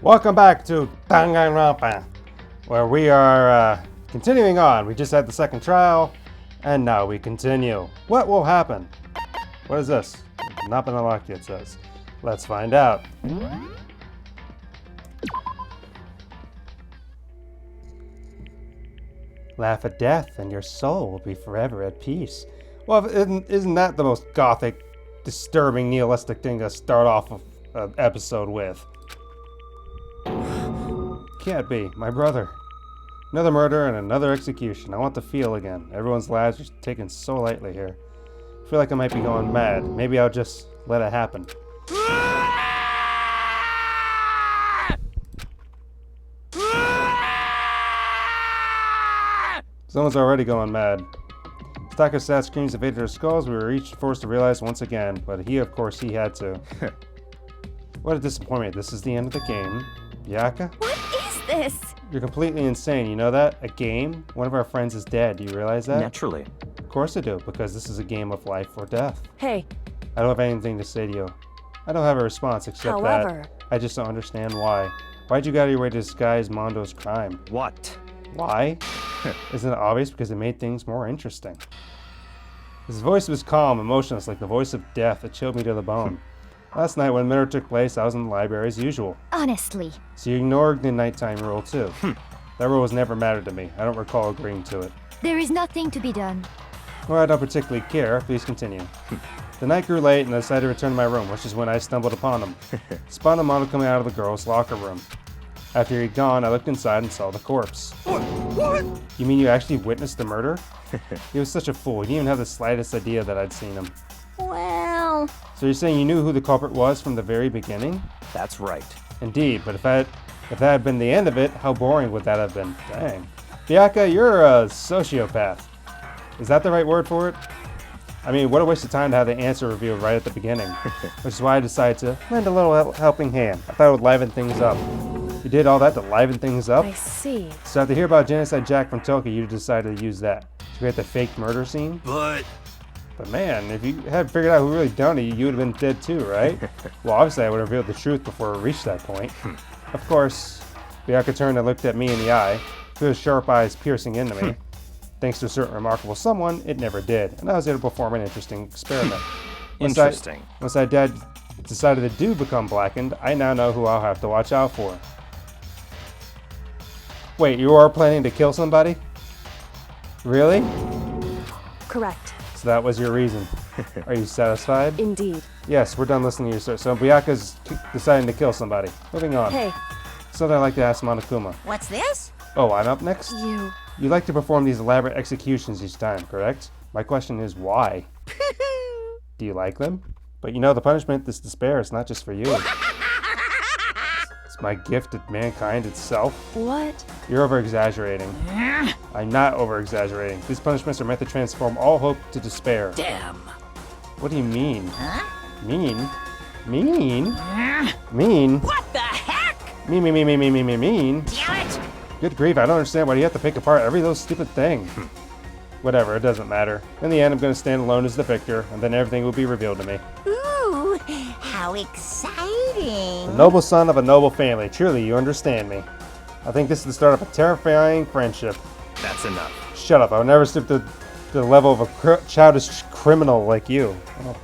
Welcome back to Danganronpa, where we are continuing on. We just had the second trial, and now we continue. What will happen? What is this? Not been unlocked yet, it says. Let's find out. Laugh at death, and your soul will be forever at peace. Well, isn't that the most gothic, disturbing, nihilistic thing to start off an episode with? Can't be. My brother. Another murder and another execution. I want to feel again. Everyone's lives are taken so lightly here. I feel like I might be going mad. Maybe I'll just let it happen. Someone's already going mad. Stack of sad screams evaded our skulls. We were each forced to realize once again, but he had to. What a disappointment. This is the end of the game. Byakuya? What is this? You're completely insane, you know that? A game? One of our friends is dead, do you realize that? Naturally. Of course I do, because this is a game of life or death. Hey. I don't have anything to say to you. I don't have a response except that I just don't understand why. Why'd you go out of your way to disguise Mondo's crime? What? Why? Isn't it obvious? Because it made things more interesting. His voice was calm, emotionless, like the voice of death. It chilled me to the bone. Last night, when the murder took place, I was in the library as usual. Honestly. So you ignored the nighttime rule, too. That rule has never mattered to me. I don't recall agreeing to it. There is nothing to be done. Well, I don't particularly care. Please continue. The night grew late, and I decided to return to my room, which is when I stumbled upon him. Spotted Mondo coming out of the girls' locker room. After he'd gone, I looked inside and saw the corpse. What? You mean you actually witnessed the murder? He was such a fool. He didn't even have the slightest idea that I'd seen him. Well... So you're saying you knew who the culprit was from the very beginning? That's right. Indeed, but if that had been the end of it, how boring would that have been? Dang. Byakuya, you're a sociopath. Is that the right word for it? I mean, what a waste of time to have the answer revealed right at the beginning. Which is why I decided to lend a little helping hand. I thought it would liven things up. You did all that to liven things up? I see. So after hear about Genocide Jack from Tokyo, you decided to use that to create the fake murder scene? But man, if you had figured out who really done it, you would have been dead too, right? Well, obviously I would have revealed the truth before it reached that point. Of course, Byakuya turned and looked at me in the eye, with his sharp eyes piercing into me. Thanks to a certain remarkable someone, it never did, and I was able to perform an interesting experiment. Once I decided the do become blackened, I now know who I'll have to watch out for. Wait, you are planning to kill somebody? Really? Correct. So that was your reason. Are you satisfied? Indeed. Yes, we're done listening to your story. So Byakuya's deciding to kill somebody. Moving on. Hey. Something I'd like to ask Monokuma. What's this? Oh, I'm up next? You like to perform these elaborate executions each time, correct? My question is why? Do you like them? But you know, the punishment, this despair, is not just for you. It's my gift to mankind itself. What? You're over-exaggerating. I'm not over-exaggerating. These punishments are meant to transform all hope to despair. Damn. What do you mean? Huh? Mean? Mean? Mean? What the heck? Mean? Damn it! Good grief, I don't understand why you have to pick apart every little stupid thing. Whatever, it doesn't matter. In the end, I'm going to stand alone as the victor, and then everything will be revealed to me. Ooh, how exciting! The noble son of a noble family. Truly, you understand me. I think this is the start of a terrifying friendship. That's enough. Shut up, I would never stoop to the level of a childish criminal like you. Oh.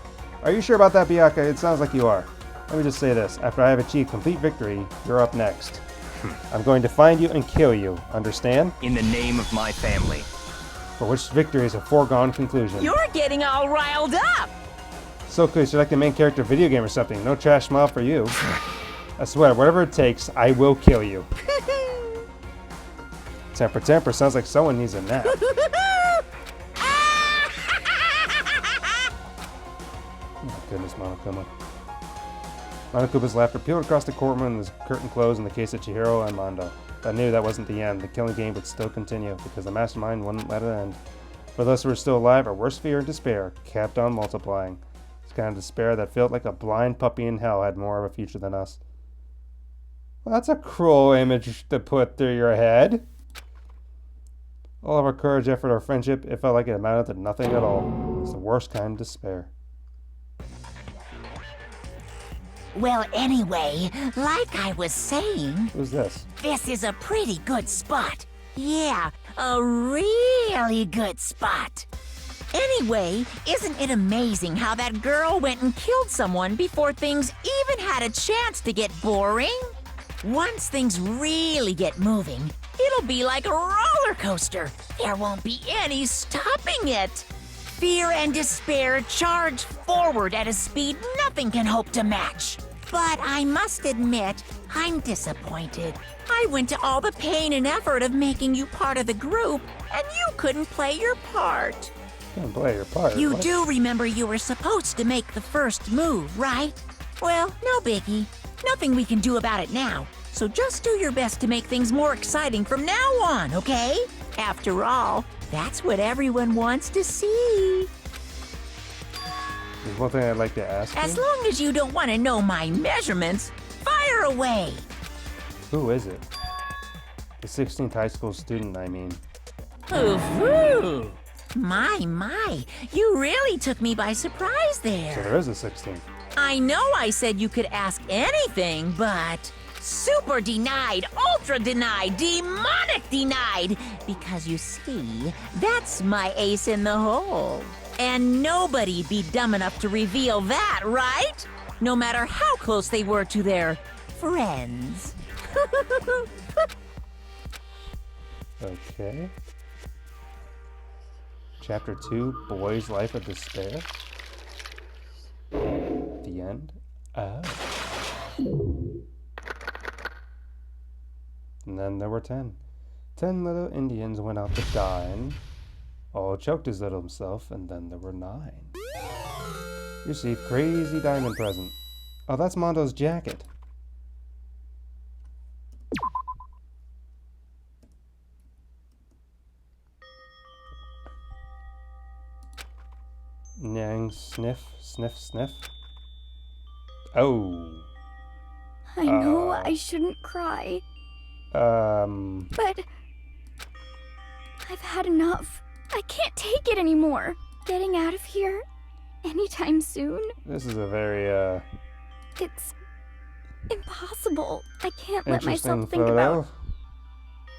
Are you sure about that, Byakuya? It sounds like you are. Let me just say this. After I have achieved complete victory, you're up next. I'm going to find you and kill you. Understand? In the name of my family. For which victory is a foregone conclusion. You're getting all riled up! So cool, you're like the main character of a video game or something. No trash smile for you. I swear, whatever it takes, I will kill you. Temper sounds like someone needs a nap. Oh, goodness, Monokuma. Monokuma's laughter peeled across the courtroom and the curtain closed in the case of Chihiro and Mondo. But I knew that wasn't the end. The killing game would still continue, because the mastermind wouldn't let it end. For those who were still alive, our worst fear and despair kept on multiplying. It's kind of despair that felt like a blind puppy in hell had more of a future than us. Well, that's a cruel image to put through your head. All of our courage, effort, our friendship, it felt like it amounted to nothing at all. It's the worst kind of despair. Well, anyway, like I was saying, Who's this? this is a pretty good spot. Yeah, a really good spot. Anyway, isn't it amazing how that girl went and killed someone before things even had a chance to get boring? Once things really get moving, it'll be like a roller coaster. There won't be any stopping it. Fear and despair charge forward at a speed nothing can hope to match. But I must admit, I'm disappointed. I went to all the pain and effort of making you part of the group, and you couldn't play your part. Can't play your part. You What? do remember you were supposed to make the first move, right? Well, no biggie. Nothing we can do about it now. So just do your best to make things more exciting from now on, okay? After all, that's what everyone wants to see. There's one thing I'd like to ask As you. long as you don't want to know my measurements, fire away. Who is it? The 16th high school student, I mean. Ooh, my, you really took me by surprise So there. there is a 16th. I know I said you could ask anything, but super denied, ultra denied, demonic denied. Because you see, that's my ace in the hole. And nobody'd be dumb enough to reveal that, right? No matter how close they were to their friends. Okay. Chapter 2, Boy's Life of Despair. The end? Oh. And then there were 10. 10 little Indians went out to dine. All choked his little himself, and then there were 9. Received crazy diamond present. Oh, that's Mondo's jacket. Nyang, sniff, sniff, sniff. Oh. I know I shouldn't cry, But but I've had enough. I can't take it anymore. Getting out of here anytime soon, this is a very, it's impossible. I can't let interesting myself think photo. about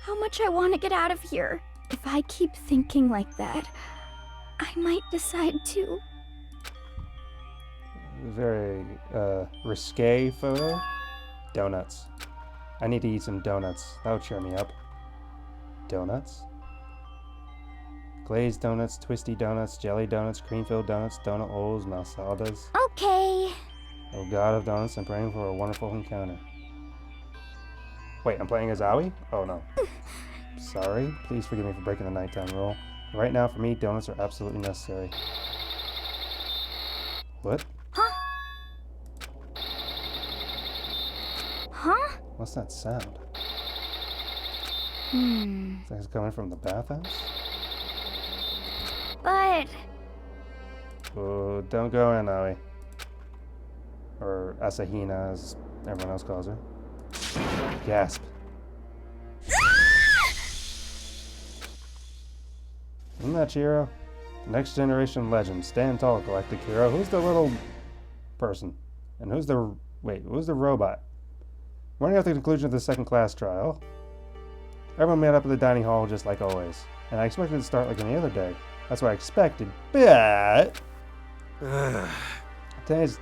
how much I want to get out of here. If I keep thinking like that, I might decide to. Very, risque photo. Donuts. I need to eat some donuts. That would cheer me up. Donuts? Glazed donuts, twisty donuts, jelly donuts, cream-filled donuts, donut holes, malsadas. Okay. Oh god of donuts, I'm praying for a wonderful encounter. Wait, I'm playing as Aoi? Oh no. Sorry. Please forgive me for breaking the nighttime rule. Right now, for me, donuts are absolutely necessary. What? Huh? What's that sound? Hmm. It's like it's coming from the bathhouse? But Oh, don't go in, Aoi. Or Asahina, as everyone else calls her. Gasp. Isn't that Chiro? Next generation legend. Stand tall, Galactic Hero. Who's the little person? And who's the... Wait, who's the robot? Running at the conclusion of the second class trial, everyone met up at the dining hall just like always. And I expected it to start like any other day. That's what I expected, but... Today's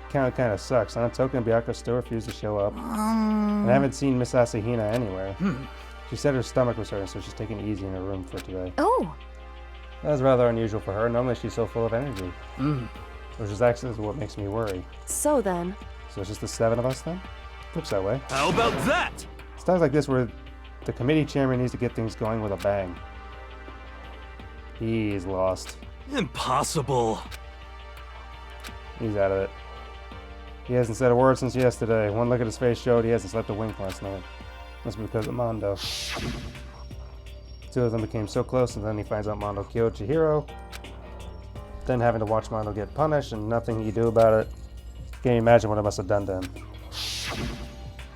count kind of sucks, huh? Toka and Byaka still refuse to show up. And I haven't seen Miss Asahina anywhere. She said her stomach was hurting, so she's taking it easy in her room for today. oh, That's rather unusual for her. Normally she's so full of energy. Which is actually what makes me worry. So then, So it's just the 7 of us then? Looks that way. How about that? It's times like this where the committee chairman needs to get things going with a bang. He's lost. Impossible. He's out of it. He hasn't said a word since yesterday. One look at his face showed he hasn't slept a wink last night. Must be because of Mondo. Two of them became so close, and then he finds out Mondo killed Chihiro. Then having to watch Mondo get punished and nothing he can do about it. Can you imagine what it must have done to him?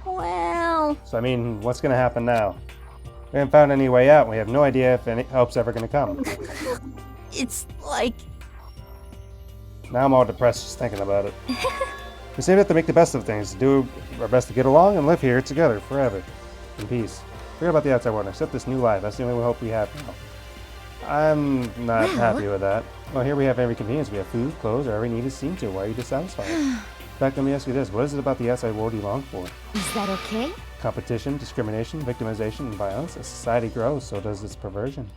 well, So I mean, what's gonna happen now? We haven't found any way out, and we have no idea if any help's ever gonna come. It's like Now I'm all depressed just thinking about it. We saved it to make the best of things, to do our best to get along and live here together forever. In peace. Forget about the outside world, accept this new life. That's the only hope we have now. I'm not happy with that. Well, here we have every convenience. We have food, clothes, or every need is seen to. Why are you dissatisfied? In fact, let me ask you this. What is it about the outside world you long for? Is that okay? Competition, discrimination, victimization, and violence. As society grows, so does its perversion.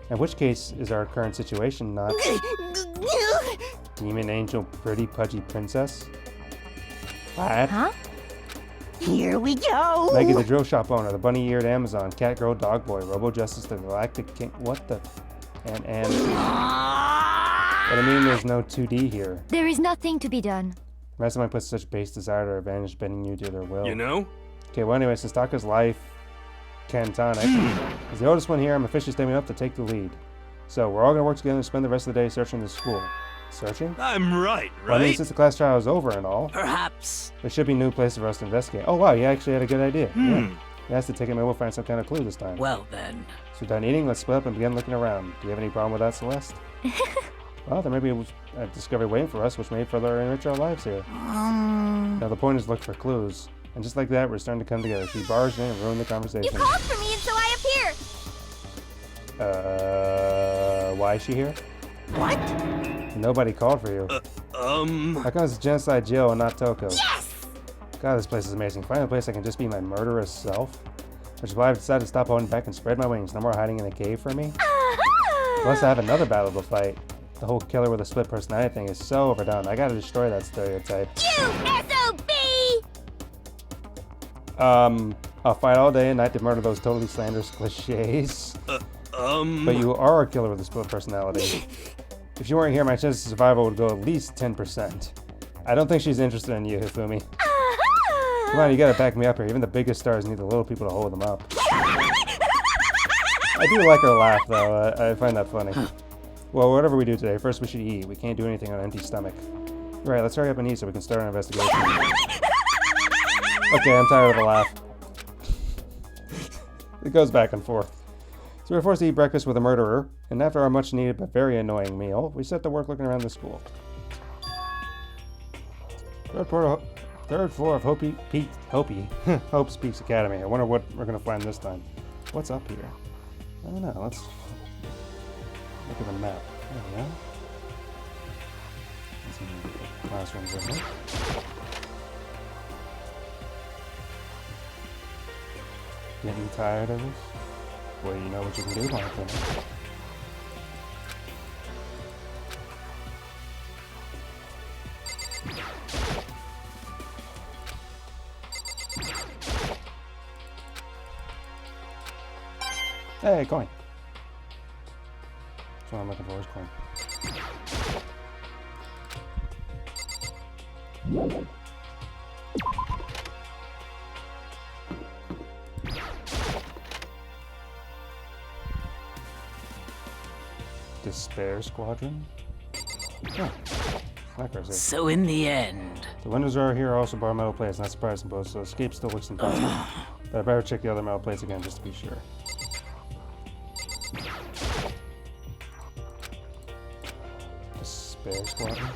In which case is our current situation not demon angel, pretty pudgy princess? What? Huh? Here we go. Maggie the drill shop owner, the bunny-eared Amazon, cat girl, dog boy, Robo Justice, the galactic king. What the? And what I mean, there's no 2D here. There is nothing to be done. Mastermind puts such base desire to advantage, bending you to their will. You know? Okay, well anyway, since Taka's life Cantonic is the oldest one here, I'm officially stepping up to take the lead. So we're all gonna work together and spend the rest of the day searching the school. Searching? I'm right, Well, I mean, right? since the class trial is over and all, Perhaps. there should be new places for us to investigate. Oh wow, you actually had a good idea. Yeah. He has to take it, maybe we'll find some kind of clue this time. Well then. So done eating, let's split up and begin looking around. Do you have any problem with that, Celeste? Well, there may be a discovery waiting for us, which may further enrich our lives here. Now the point is look for clues. And just like that, we're starting to come together. She barged in and ruined the conversation. You called for me and so I appeared. Why is she here? What? Nobody called for you. How come it's Genocide Jill and not Toko? Yes! God, this place is amazing. Find a place I can just be my murderous self. Which is why I've decided to stop holding back and spread my wings. No more hiding in a cave for me. Unless I have another battle to fight. The whole killer with a split personality thing is so overdone. I gotta destroy that stereotype. You SOB! I'll fight all day and night to murder those totally slanderous cliches. But you are a killer with a split personality. If you weren't here, my chances of survival would go at least 10%. I don't think she's interested in you, Hifumi. Come on, you gotta back me up here. Even the biggest stars need the little people to hold them up. I do like her laugh, though. I find that funny. Well, whatever we do today, first we should eat. We can't do anything on an empty stomach. Right, let's hurry up and eat so we can start our investigation. Okay, I'm tired of the laugh. It goes back and forth. So we're forced to eat breakfast with a murderer, and after our much-needed but very annoying meal, we set to work looking around the school. Third floor of Hope's Peaks Academy. I wonder what we're gonna find this time. What's up here? I don't know. Let's look at the map. There we go. Some classrooms over here. Getting tired of this? Well, you know what you can do, Monica. Hey, coin. That's what I'm looking for, is coin. Despair Squadron? Oh, that goes there. So in the end. The windows are here also bar metal plates, not surprising both, so escape still looks impossible. But I better check the other metal plates again just to be sure. Despair Squadron?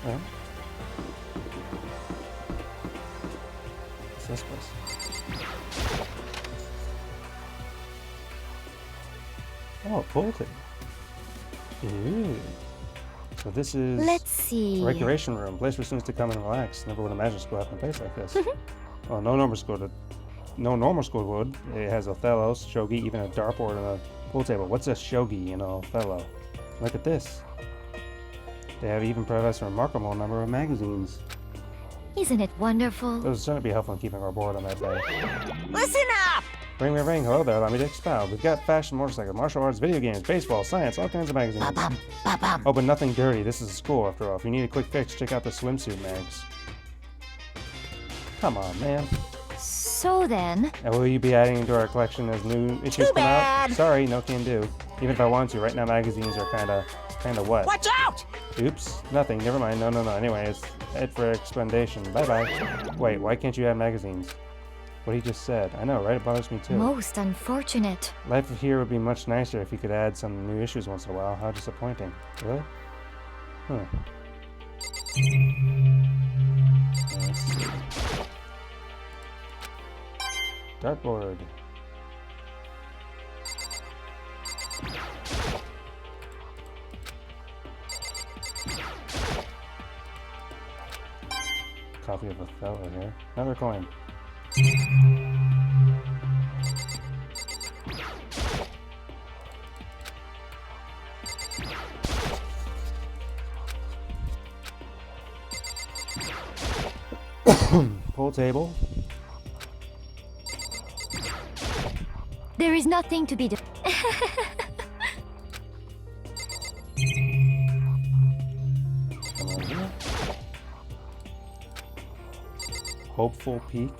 Well, what's this place? Oh, a pool table. Ooh. So this is Let's see. a recreation room, place for students to come and relax. Never would imagine school having a place like this. Well, no normal school would. It has Othello, shogi, even a dartboard and a pool table. What's a shogi in Othello? Look at this. They have even provided a remarkable number of magazines. Isn't it wonderful? Those would certainly be helpful in keeping our board on that day. Listen up! Ring, ring, ring. Hello there. Allow me to expound. We've got fashion, motorcycle, martial arts, video games, baseball, science, all kinds of magazines. Ba-bum, ba-bum. Oh, but nothing dirty. This is a school, after all. If you need a quick fix, check out the swimsuit mags. Come on, man. So then... And will you be adding into our collection as new issues Too come out? bad. Sorry, no can do. Even if I want to, right now magazines are kinda what? Watch out! Oops, nothing, never mind, no. Anyway, it's it for explanation. Bye-bye. Wait, why can't you have magazines? What he just said. I know, right? It bothers me too. Most unfortunate. Life here would be much nicer if you could add some new issues once in a while. How disappointing. Really? Huh. Let's see. Dartboard. Copy of Othello here. Another coin. Pool table. There is nothing to be done. Come over here. Hopeful Peak.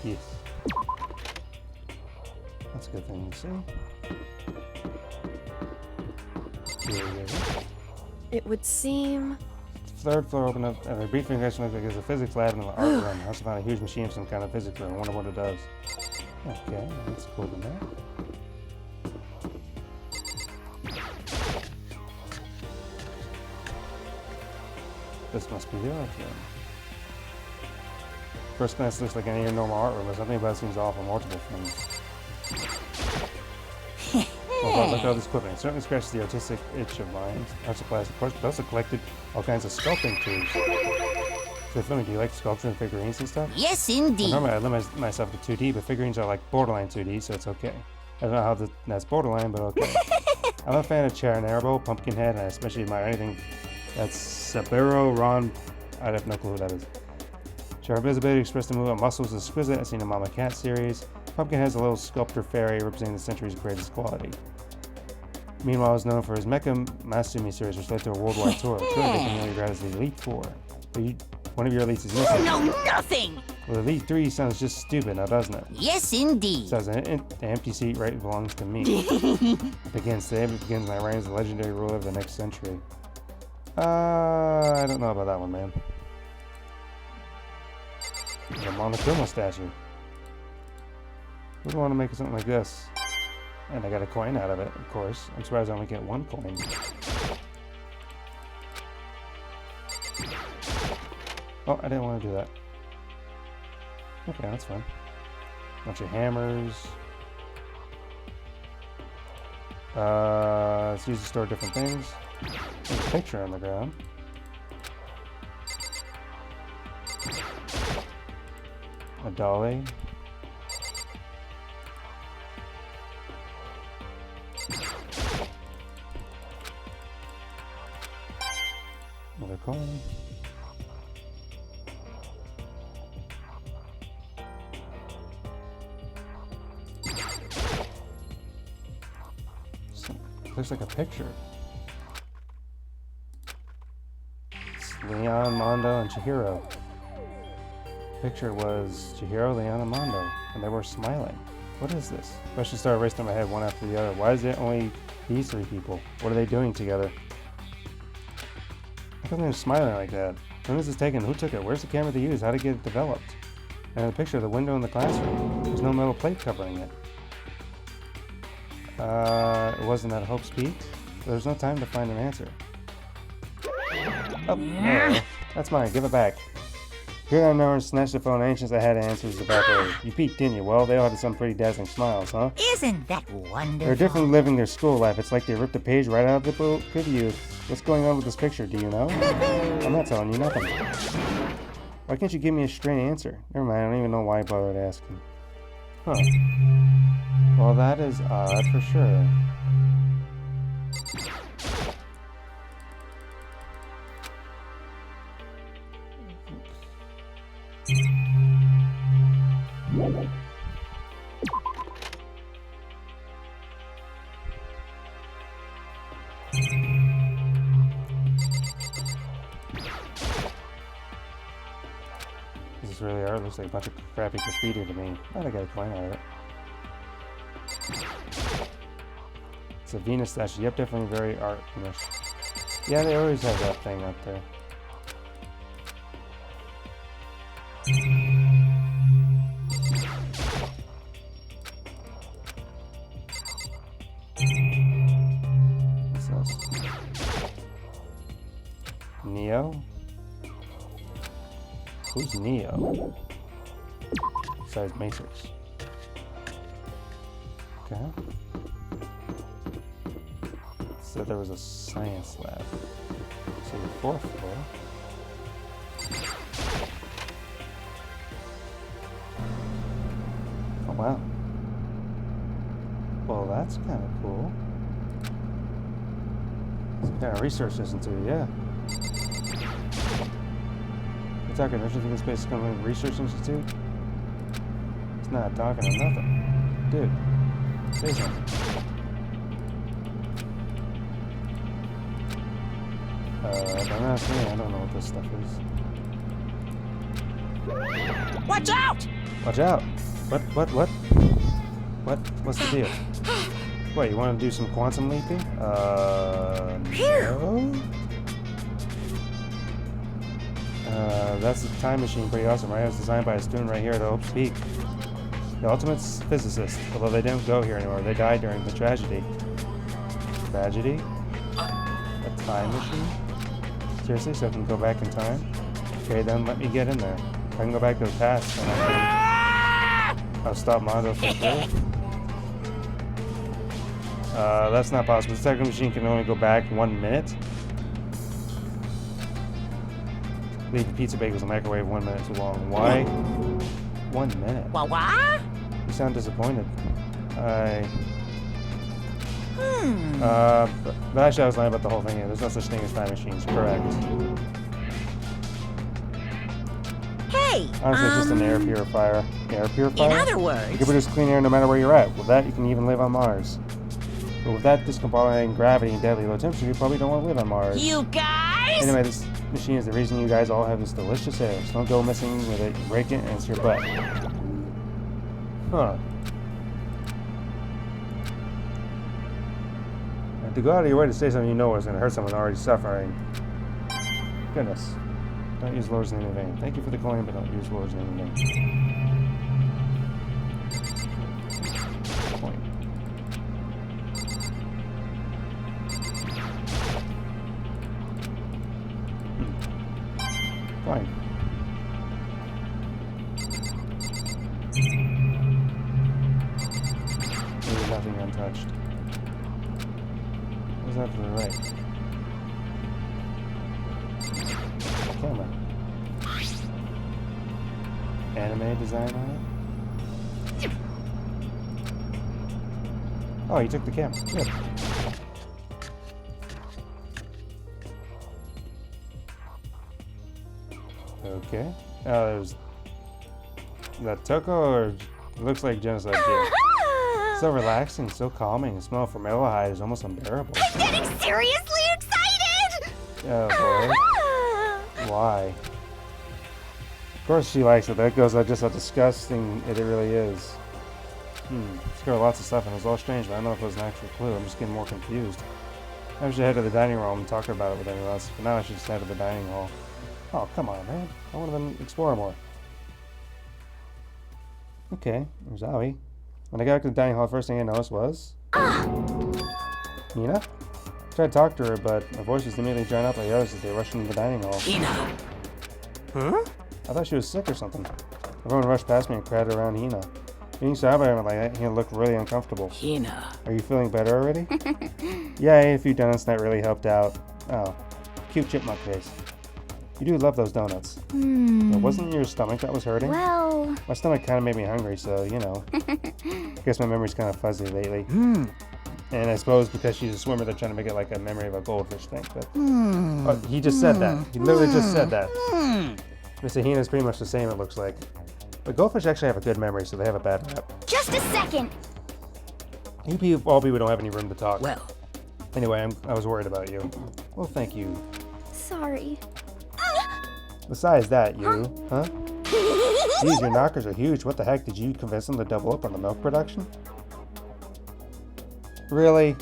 Yes. That's a good thing to see. Here we go. It would seem... Third floor open up, and a brief investigation looks like there's a physics lab and an art room. I also found a huge machine of some kind of physics room. I wonder what it does. Okay, that's cool to know. This must be the art room. First glance looks like any normal art room, but something about it seems off on multiple things. Well, look at all this equipment. It certainly scratches the artistic itch of mine. Arts supplies, of course, but also collected all kinds of sculpting tools. So, Fleming, do you like sculpture and figurines and stuff? Yes, Well, indeed. normally I limit myself to 2D, but figurines are like borderline 2D, so it's okay. I don't know how that's borderline, but okay. I'm a fan of Charanarbo, Pumpkinhead, and I especially admire anything that's Saburo Ron. I have no clue who that is. Charanarbo's ability to express the movement of muscles is exquisite. I've seen the Mama Cat series. Pumpkinhead's a little sculptor fairy representing the century's greatest quality. Meanwhile, is known for his Mecha Masumi series, which led to a worldwide tour. Clearly, they can really grab as the Elite Four. But one of your elites is missing. No, nothing. Well, Elite 3 sounds just stupid now, doesn't it? Yes, indeed. Says the empty seat right belongs to me. Begins my reign as the legendary ruler of the next century. I don't know about that one, man. The Monokuma statue. Who'd want to make something like this? And I got a coin out of it, of course. I'm surprised I only get one coin. Oh, I didn't want to do that. Okay, that's fine. Bunch of hammers. It's used to store different things. There's a picture on the ground. A dolly. Another coin. Looks like a picture. It's Leon, Mondo, and Chihiro. Picture was Chihiro, Leon, and Mondo, and they were smiling. What is this? Questions started racing in my head one after the other. Why is it only these three people? What are they doing together? How come they're smiling like that? When was this taken? Who took it? Where's the camera they used? How did it get developed? And the picture of the window in the classroom. There's no metal plate covering it. It wasn't at Hope's Peak. There's no time to find an answer. Oh, no. That's mine. Give it back. Here I know and snatched the phone. Ancients I had answers evaporated. You peeked, didn't you? Well, they all had some pretty dazzling smiles, huh? Isn't that wonderful? They're differently living their school life. It's like they ripped a page right out of the book of you. What's going on with this picture? Do you know? I'm not telling you nothing. Why can't you give me a straight answer? Never mind. I don't even know why I bothered asking. Huh. Well, that is odd for sure. This is really art. Looks like a bunch of crappy graffiti to me. But I got a coin out of it. It's a Venus statue. Yep, definitely very art-ish. Yeah, they always have that thing up there. What's this? Neo? Who's Neo? Besides Matrix. Okay. So there was a science lab. So the 4th floor. Oh wow. Well, that's kind of cool. Some kind of research institute, yeah. You're talking, don't you think this place is going to be a research institute? It's not talking or nothing. Dude, say something. I'm not saying I don't know what this stuff is. Watch out! Watch out! What? What's the deal? What, you want to do some quantum leaping? No? That's a time machine, pretty awesome, right? It was designed by a student right here at Hope's Peak. The ultimate physicist, although they didn't go here anymore. They died during the tragedy. Tragedy? A time machine? Seriously, so I can go back in time? Okay, then let me get in there. I can go back to the past, and I'll stop Mondo from through. That's not possible. The second machine can only go back 1 minute. Leave the pizza bagels in the microwave 1 minute too long. Why? 1 minute. What? You sound disappointed. But actually I was lying about the whole thing here. There's no such thing as time machines. Correct. Hey, Honestly, it's just an air purifier. Air purifier? in other You can words, produce clean air no matter where you're at. With that, you can even live on Mars. But with that discombobulating gravity and deadly low temperature, you probably don't want to live on Mars. you guys? Anyway, this machine is the reason you guys all have this delicious air. So don't go messing with it. You break it and it's your butt. Huh. And to go out of your way to say something you know is going to hurt someone already suffering. Goodness. Don't use Lord's name in vain. Thank you for the coin, but don't use Lord's name in vain. Coin. Fine. There's nothing untouched. What's that to the right? Camera. Anime design on it? Oh, you took the camera. Good. Okay. Oh, there's that Toko, or it looks like Genocide Gear. So relaxing, so calming. The smell of formaldehyde is almost unbearable. I'm getting seriously excited! Oh boy. Why? Of course she likes it. That goes on just how disgusting it really is. It's got lots of stuff and it's all strange, but I don't know if it was an actual clue. I'm just getting more confused. I should head to the dining room and talk about it with anyone else, but now I should just head to the dining hall. Oh, come on, man. I want to explore more. Okay, there's Aoi. When I got to the dining hall, the first thing I noticed was... Nina? I tried to talk to her, but her voice was immediately drowned out by the others as they rushed into the dining hall. Hina. Huh? I thought she was sick or something. Everyone rushed past me and crowded around Hina. Being sad by her like that, Hina looked really uncomfortable. Hina. Are you feeling better already? Yeah, I ate a few donuts and that really helped out. Oh, cute chipmunk face. You do love those donuts. It wasn't your stomach that was hurting? Well, My stomach kind of made me hungry, so, you know. I guess my memory's kind of fuzzy lately. And I suppose because she's a swimmer, they're trying to make it like a memory of a goldfish thing. But oh, he just said that. He literally just said that. Miss Ahina's pretty much the same, it looks like. But goldfish actually have a good memory, so they have a bad rap. just a second. All people don't have any room to talk. Well, Anyway, I was worried about you. Well, thank you. Sorry. Besides that, huh? Geez, your knockers are huge. What the heck? Did you convince them to double up on the milk production? Really?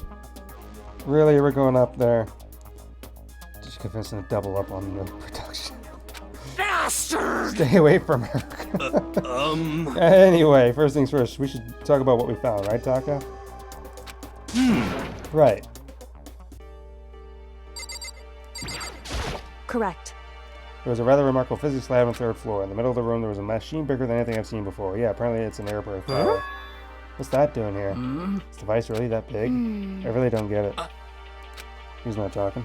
Really, we're going up there. Did you convince them to double up on the milk production? bastard! Stay away from her. Anyway, first things first, we should talk about what we found, right, Taka? Right. Correct. There was a rather remarkable physics lab on the 3rd floor. In the middle of the room, there was a machine bigger than anything I've seen before. Yeah, apparently it's an airburst tower. What's that doing here? Is the device really that big? I really don't get it. He's not talking.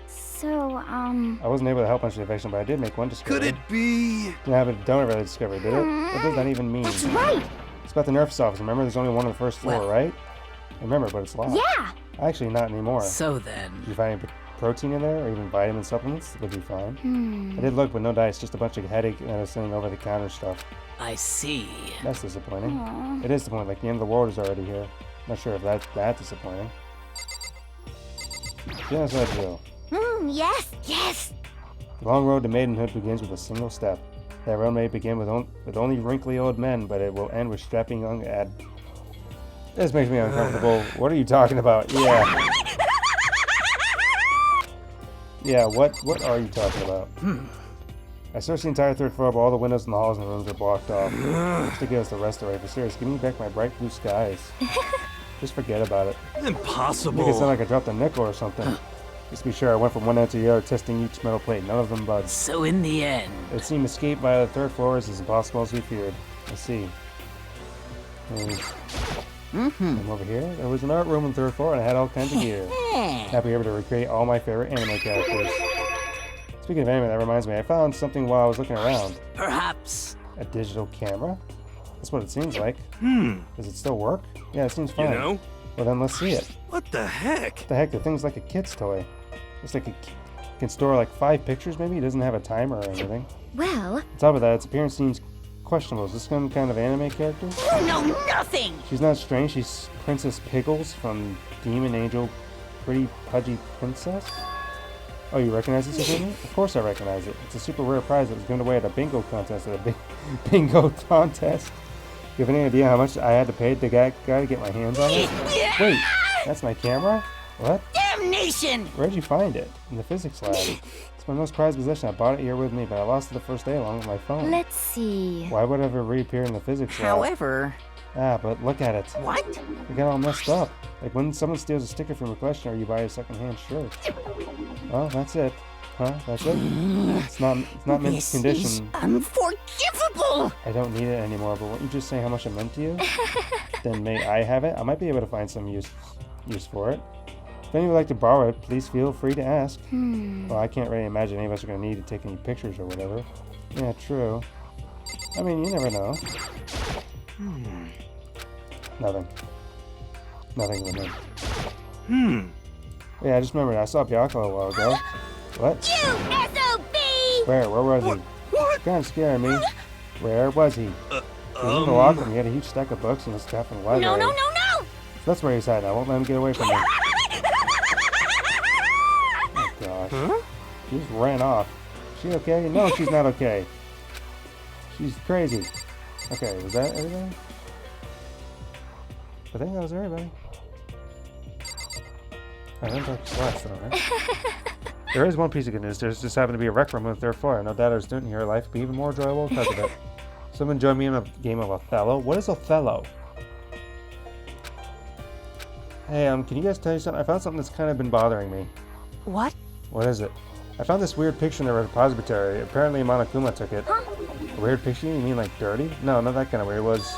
So, I wasn't able to help on the innovation, but I did make one discovery. Could it be? Yeah, but don't really discover, did it? What does that even mean? that's right. It's about the nurse's office. Remember, there's only one on the 1st floor, Well. right? I remember, but it's locked. Yeah. Actually, not anymore. So then. Did you find any protein in there, or even vitamin supplements? It would be fine. I did look, but no dice, just a bunch of headache medicine over-the-counter stuff. I see. That's disappointing. It is disappointing, like the end of the world is already here. Not sure if that's that disappointing. Genocide drill. Yes. The long road to maidenhood begins with a single step. That road may begin with only wrinkly old men, but it will end with strapping young ad. This makes me uncomfortable. What are you talking about? Yeah. Yeah, what are you talking about? I searched the entire 3rd floor, but all the windows in the halls and the rooms are blocked off. Just to give us the rest of the way. For serious, give me back my bright blue skies. Just forget about it. Make it sound Impossible. like I dropped a nickel or something. Just to be sure, I went from one end to the other, testing each metal plate. None of them budged. So in the end. It seemed escape via the 3rd floor is as impossible as we feared. Let's see. And over here, there was an art room on the 3rd floor, and I had all kinds of gear. Happy able to recreate all my favorite anime characters. Speaking of anime, that reminds me, I found something while I was looking around. Perhaps. A digital camera? That's what it seems like. Does it still work? Yeah, it seems fine. Well, then let's see it. What the heck? What the heck? The thing's like a kid's toy. It's like it can store like 5 pictures, maybe? It doesn't have a timer or anything. Well, On top of that, its appearance seems questionable. Is this some kind of anime character? You know nothing. She's not strange. She's Princess Piggles from Demon Angel Pretty Pudgy Princess? Oh, you recognize this equipment? Of course I recognize it. It's a super rare prize that was given away at a bingo contest. Bingo contest. You have any idea how much I had to pay the guy to get my hands on it? Wait, that's my camera? What? Damnation! Where'd you find it? In the physics lab. It's my most prized possession. I bought it here with me, but I lost it the first day along with my phone. let's see. Why would it ever reappear in the physics lab? However, Ah, but look at it. what? It got all messed up. Like when someone steals a sticker from a collection or you buy a secondhand shirt. Oh, that's it. Huh? That's it? It's not mint This condition. is unforgivable! I don't need it anymore, but won't you just say how much it meant to you? Then may I have it? I might be able to find some use for it. If anyone would like to borrow it, please feel free to ask. Well, I can't really imagine any of us are going to need to take any pictures or whatever. Yeah, true. I mean, you never know. Nothing. Nothing with me. Yeah, I just remembered. I saw Bianca a while ago. What? You SOB! Where? Where was he? What? Kind of scaring me. Where was he? He was in the locker room. He had a huge stack of books and a staff in the library. No! That's where he's hiding. I won't let him get away from me. Oh, gosh. She just ran off. Is she okay? No, she's not okay. She's crazy. Okay, was that everything? I think that was everybody. I think that's last though, right? There is one piece of good news. There's just happened to be a rec room on the 3rd floor. No doubt our student here life would be even more enjoyable because of it. Someone join me in a game of Othello. What is Othello? Hey, can you guys tell you something? I found something that's kind of been bothering me. What? What is it? I found this weird picture in the repository. Apparently Monokuma took it. A weird picture? You mean like dirty? No, not that kind of weird. It was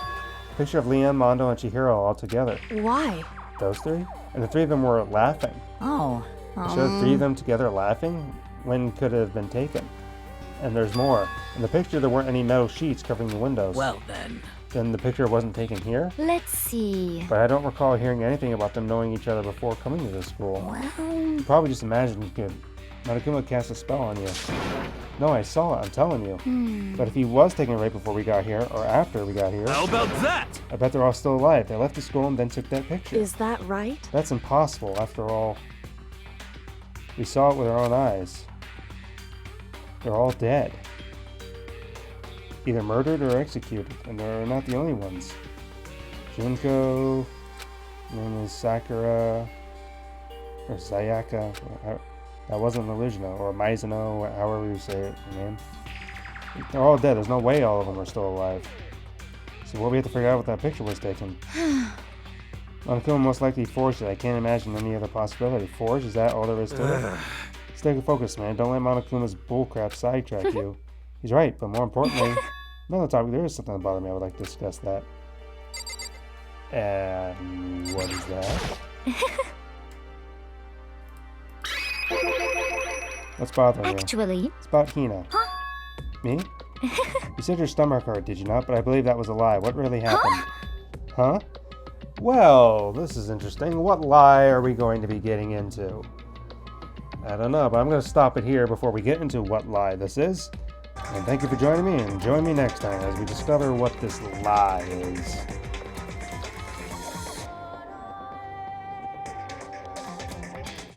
a picture of Liam, Mondo, and Chihiro all together. Why? Those 3? And the 3 of them were laughing. Oh. It showed 3 of them together laughing. when could have been taken. And there's more. In the picture, there weren't any metal sheets covering the windows. Well then. Then the picture wasn't taken here? Let's see. But I don't recall hearing anything about them knowing each other before coming to the school. Well, You probably just imagined you could. Monokuma cast a spell on you. No, I saw it, I'm telling you. But if he was taken right before we got here, or after we got here, How about that? I bet they're all still alive. They left the school and then took that picture. Is that right? That's impossible, after all. We saw it with our own eyes. They're all dead. Either murdered or executed, and they're not the only ones. Junko, her name is Sakura, or Sayaka, that wasn't an illusion, or Mizuno, however you say it, her name. They're all dead, there's no way all of them are still alive. So what we have to figure out what that picture was taken. Monokuma most likely forged it, I can't imagine any other possibility. Forged, is that all there is to it? Stay focused, man, don't let Monokuma's bullcrap sidetrack you. He's right, but more importantly, another topic, there is something that bothered me, I would like to discuss that. And what is that? What's bothering you? actually, It's about Hina. Huh? Me? You said your stomach hurt, did you not? But I believe that was a lie. What really happened? Huh? Well, this is interesting. What lie are we going to be getting into? I don't know, but I'm going to stop it here before we get into what lie this is. And thank you for joining me, and join me next time as we discover what this lie is.